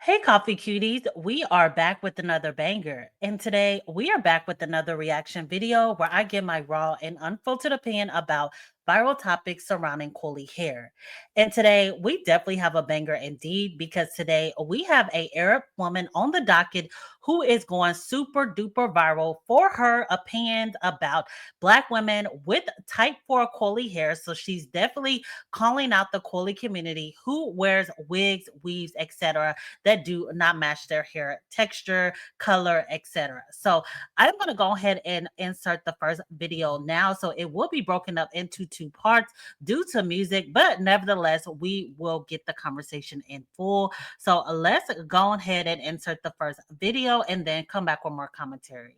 Hey, coffee cuties, we are back with another banger. And today we are back with another reaction video where I give my raw and unfiltered opinion about viral topics surrounding curly hair. And today we definitely have a banger indeed because today we have a Arab woman on the docket who is going super duper viral for her opinions about Black women with type 4 curly hair. So she's definitely calling out the curly community who wears wigs, weaves, etc that do not match their hair texture, color, etc. So I'm going to go ahead and insert the first video now. So it will be broken up into two parts due to music, but nevertheless, we will get the conversation in full. So let's go ahead and insert the first video and then come back with more commentary.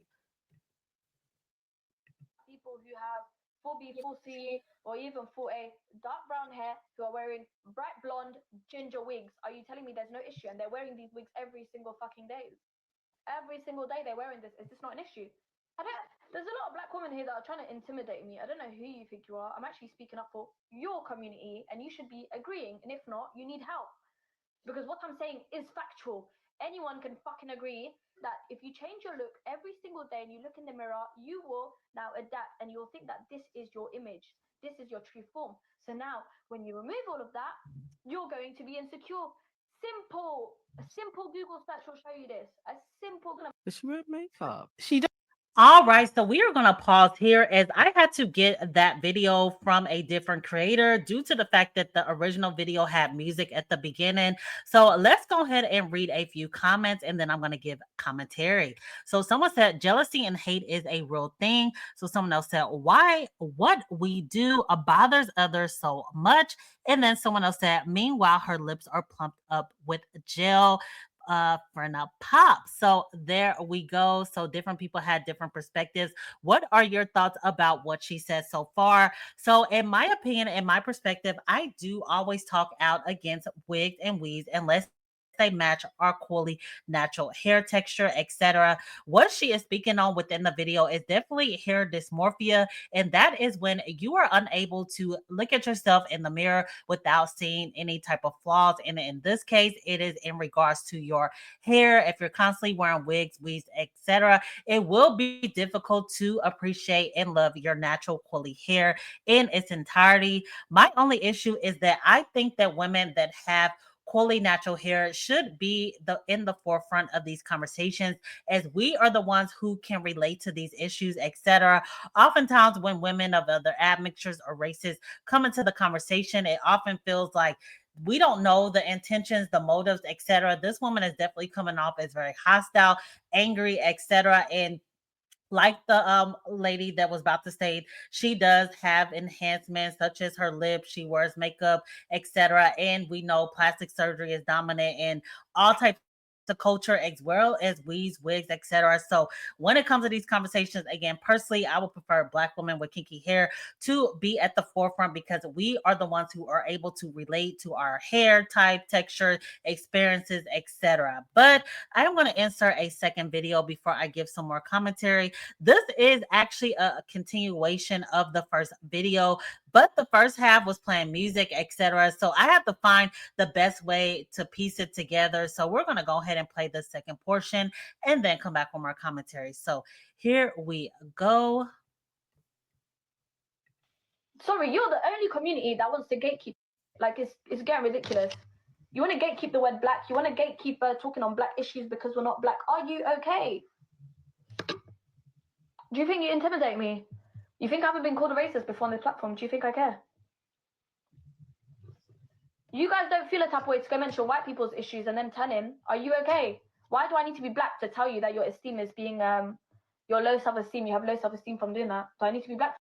People who have full B, full C, or even full A, dark brown hair, who are wearing bright blonde ginger wigs. Are you telling me there's no issue? And they're wearing these wigs every single fucking day. Every single day they're wearing this. Is this not an issue? I don't. There's a lot of black women here that are trying to intimidate me. I don't know who you think you are. I'm actually speaking up for your community, and you should be agreeing. And if not, you need help because what I'm saying is factual. Anyone can fucking agree that if you change your look every single day and you look in the mirror, you will now adapt and you'll think that this is your image, this is your true form. So now, when you remove all of that, you're going to be insecure. Simple, a simple Google search will show you this. A simple. It's red makeup. She All right, so we are going to pause here as I had to get that video from a different creator due to the fact that the original video had music at the beginning. So let's go ahead and read a few comments and then I'm going to give commentary. So someone said jealousy and hate is a real thing. So someone else said why what we do bothers others so much. And then someone else said meanwhile her lips are plumped up with gel for now pop. So there we go. So different people had different perspectives. What are your thoughts about what she said so far? So in my opinion, in my perspective, I do always talk out against wigs and weaves unless they match our quality natural hair texture, etc. What she is speaking on within the video is definitely hair dysmorphia, and that is when you are unable to look at yourself in the mirror without seeing any type of flaws. And in this case, it is in regards to your hair. If you're constantly wearing wigs, weaves, etc., it will be difficult to appreciate and love your natural quality hair in its entirety. My only issue is that I think that women that have quality natural hair should be in the forefront of these conversations as we are the ones who can relate to these issues, etc. Oftentimes when women of other admixtures or races come into the conversation, it often feels like we don't know the intentions, the motives, etc. This woman is definitely coming off as very hostile, angry, etc. And like the lady that was about to say, she does have enhancements such as her lips, she wears makeup, etc. And we know plastic surgery is dominant in all types of culture as well as weaves, wigs, etc. So when it comes to these conversations, again, personally, I would prefer Black women with kinky hair to be at the forefront because we are the ones who are able to relate to our hair type, texture, experiences, etc. But I am going to insert a second video before I give some more commentary. This is actually a continuation of the first video, but the first half was playing music, etc. So I have to find the best way to piece it together. So we're going to go ahead and play the second portion and then come back with more commentary. So here we go. Sorry, you're the only community that wants to gatekeep. Like it's getting ridiculous. You want to gatekeep the word black. You want to gatekeep talking on black issues because we're not black. Are you okay? Do you think you intimidate me? You think I haven't been called a racist before on this platform? Do you think I care? You guys don't feel a type of way to go mention white people's issues and then turn in. Are you okay? Why do I need to be black to tell you that your esteem is being your low self-esteem? You have low self-esteem from doing that. Do I need to be black?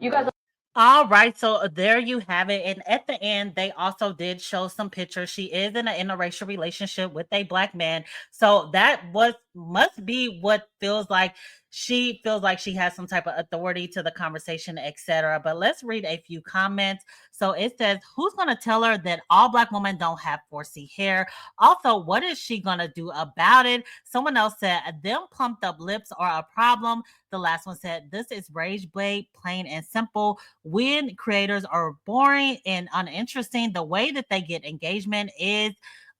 You guys. All right, so there you have it. And at the end, they also did show some pictures. She is in an interracial relationship with a Black man. So that was must be what feels like she feels like she has some type of authority to the conversation, etc. But let's read a few comments. So it says, who's going to tell her that all Black women don't have 4C hair? Also, what is she going to do about it? Someone else said, them plumped up lips are a problem. The last one said, this is rage blade, plain and simple. When creators are boring and uninteresting, the way that they get engagement is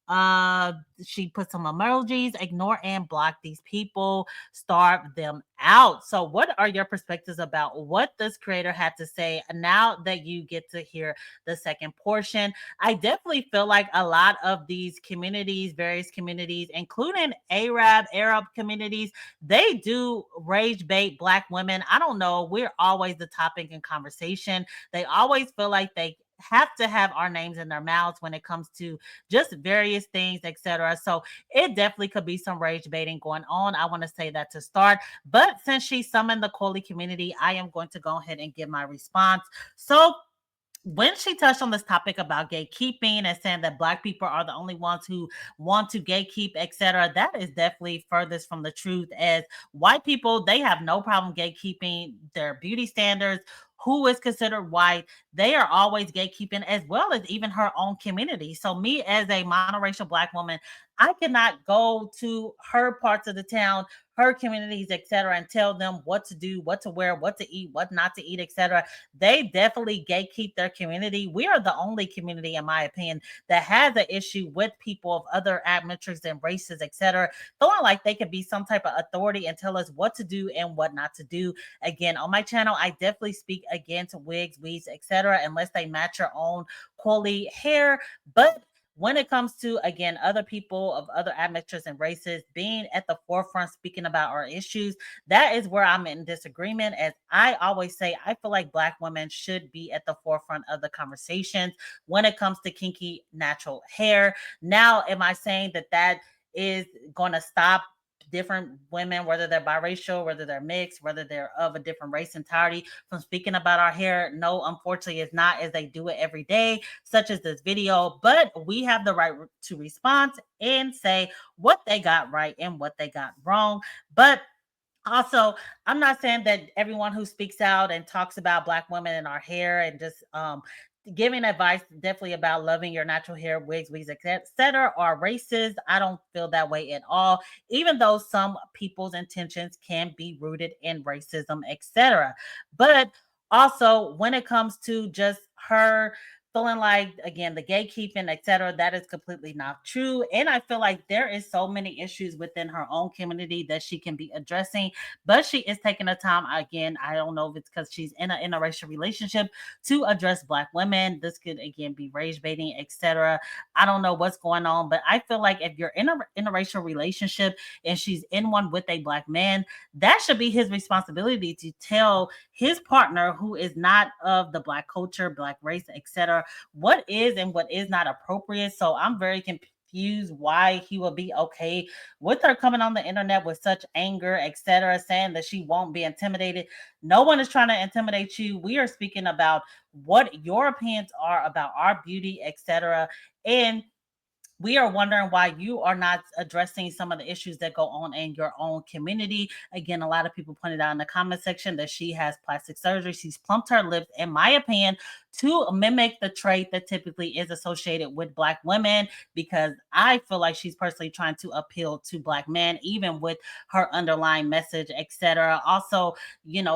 uh she put some emojis, ignore and block these people, starve them out. So what are your perspectives about what this creator had to say now that you get to hear the second portion? I definitely feel like a lot of these communities, various communities, including Arab communities, they do rage bait Black women. I don't know, we're always the topic in conversation. They always feel like they have to have our names in their mouths when it comes to just various things, etc. So it definitely could be some rage baiting going on. I want to say that to start. But since she summoned the Coley community, I am going to go ahead and give my response. So when she touched on this topic about gatekeeping and saying that Black people are the only ones who want to gatekeep, etc., that is definitely furthest from the truth. As white people, they have no problem gatekeeping their beauty standards. Who is considered white, they are always gatekeeping, as well as even her own community. So me as a monoracial Black woman, I cannot go to her parts of the town, her communities, etc., and tell them what to do, what to wear, what to eat, what not to eat, etc. They definitely gatekeep their community. We are the only community, in my opinion, that has an issue with people of other admixtures and races, etc., feeling like they could be some type of authority and tell us what to do and what not to do. Again, on my channel, I definitely speak against wigs, weaves, etc., unless they match your own quality hair. But when it comes to, again, other people of other admixtures and races being at the forefront speaking about our issues, that is where I'm in disagreement. As I always say, I feel like Black women should be at the forefront of the conversations when it comes to kinky natural hair. Now, am I saying that that is going to stop different women, whether they're biracial, whether they're mixed, whether they're of a different race entirety, from speaking about our hair? No, unfortunately, it's not, as they do it every day, such as this video. But we have the right to respond and say what they got right and what they got wrong. But also, I'm not saying that everyone who speaks out and talks about Black women and our hair and just giving advice definitely about loving your natural hair, wigs, weaves, etc., are racist. I don't feel that way at all, even though some people's intentions can be rooted in racism, etc. But also, when it comes to just her feeling like, again, the gatekeeping, etc., that is completely not true. And I feel like there is so many issues within her own community that she can be addressing, but she is taking the time. Again, I don't know if it's because she's in an interracial relationship to address Black women. This could, again, be rage baiting, etc. I don't know what's going on, but I feel like if you're in an interracial relationship and she's in one with a Black man, that should be his responsibility to tell his partner, who is not of the Black culture, Black race, etc., what is and what is not appropriate. So I'm very confused why he will be okay with her coming on the internet with such anger, etc., saying that she won't be intimidated. No one is trying to intimidate you. We are speaking about what your opinions are about our beauty, etc. And we are wondering why you are not addressing some of the issues that go on in your own community. Again, a lot of people pointed out in the comment section that she has plastic surgery. She's plumped her lips, in my opinion, to mimic the trait that typically is associated with Black women, because I feel like she's personally trying to appeal to Black men, even with her underlying message, etc. Also,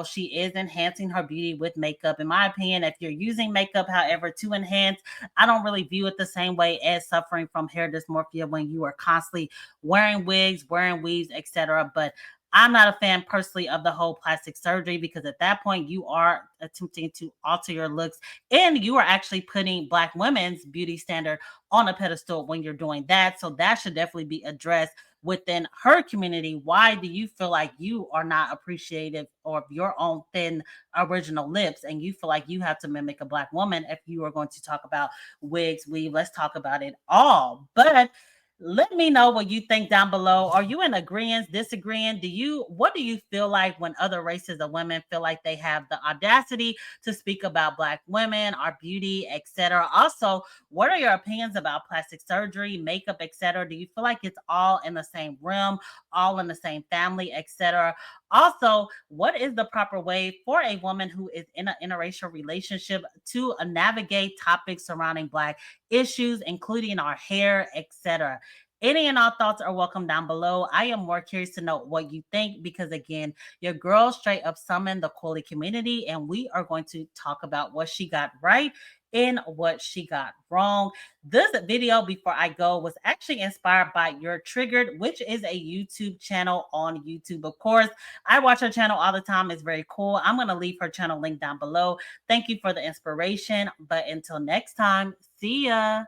she is enhancing her beauty with makeup. In my opinion, if you're using makeup, however, to enhance, I don't really view it the same way as suffering from hair dysmorphia when you are constantly wearing wigs, wearing weaves, etc. But I'm not a fan personally of the whole plastic surgery, because at that point you are attempting to alter your looks and you are actually putting Black women's beauty standard on a pedestal when you're doing that. So that should definitely be addressed within her community. Why do you feel like you are not appreciative of your own thin original lips and you feel like you have to mimic a Black woman? If you are going to talk about wigs, weave, let's talk about it all. But Let me know what you think down below. Are you in agreement, disagreeing? What do you feel like when other races of women feel like they have the audacity to speak about Black women, our beauty, etc.? Also, what are your opinions about plastic surgery, makeup, etc.? Do you feel like it's all in the same realm, all in the same family, etc.? Also, what is the proper way for a woman who is in an interracial relationship to navigate topics surrounding Black issues, including our hair, etc.? Any and all thoughts are welcome down below. I am more curious to know what you think because, again, your girl straight up summoned the Quali community, and we are going to talk about what she got right and what she got wrong. This video, before I go, was actually inspired by You're Triggered, which is a YouTube channel on YouTube. Of course, I watch her channel all the time. It's very cool. I'm going to leave her channel link down below. Thank you for the inspiration. But until next time, see ya.